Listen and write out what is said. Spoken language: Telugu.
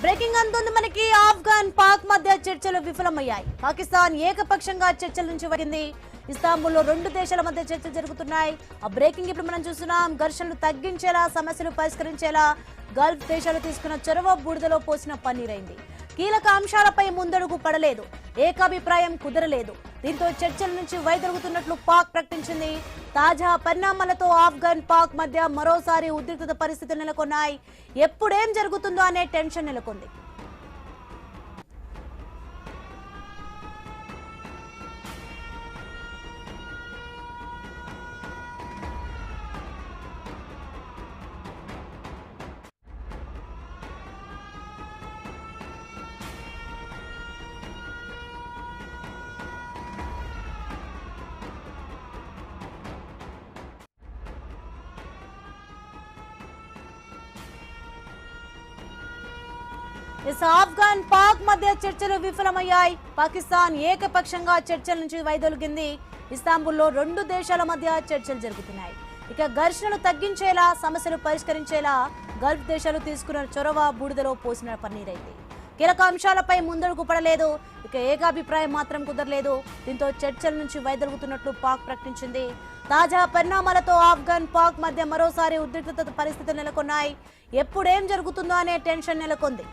బ్రేకింగ్ అందుంది మనకి. ఆఫ్ఘన్ పాక్ మధ్య చర్చలు విఫలమయ్యాయి. పాకిస్తాన్ ఏకపక్షంగా చర్చల నుంచి వచ్చింది. ఇస్తాంబుల్లో రెండు దేశాల మధ్య చర్చలు జరుగుతున్నాయి. ఆ బ్రేకింగ్ ఇప్పుడు మనం చూస్తున్నాం. ఘర్షణలు తగ్గించేలా, సమస్యలు పరిష్కరించేలా గల్ఫ్ దేశాలు తీసుకున్న చొరవ బూడిదలో పోసిన పన్నీరైంది. కీలక అంశాలపై ముందడుగు పడలేదు, ఏకాభిప్రాయం కుదరలేదు. దీంతో చర్చల నుంచి వైదొలుగుతున్నట్లు పాక్ ప్రకటించింది. తాజా పరిణామాలతో ఆఫ్ఘన్ పాక్ మధ్య మరోసారి ఉద్రిక్తత పరిస్థితులు నెలకొన్నాయి. ఎప్పుడేం జరుగుతుందో అనే టెన్షన్ నెలకొంది. ఆఫ్ఘన్ పాక్ మధ్య చర్చలు విఫలమయ్యాయి. పాకిస్తాన్ ఏకపక్షంగా చర్చల నుంచి వైదొలిగింది. ఇస్తాంబుల్లో రెండు దేశాల మధ్య చర్చలు జరుగుతున్నాయి. ఇక ఘర్షణలు తగ్గించేలా, సమస్యలు పరిష్కరించేలా గల్ఫ్ దేశాలు తీసుకున్న చొరవ బూడిదలో పోసిన పన్నీరైంది. కీలక అంశాలపై ముందడుగు పడలేదు, ఇక ఏకాభిప్రాయం మాత్రం కుదరలేదు. దీంతో చర్చల నుంచి వైదొలుగుతున్నట్లు పాక్ ప్రకటించింది. తాజా పరిణామాలతో ఆఫ్ఘన్ పాక్ మధ్య మరోసారి ఉద్రిక్తత పరిస్థితులు నెలకొన్నాయి. ఎప్పుడేం జరుగుతుందో అనే టెన్షన్ నెలకొంది.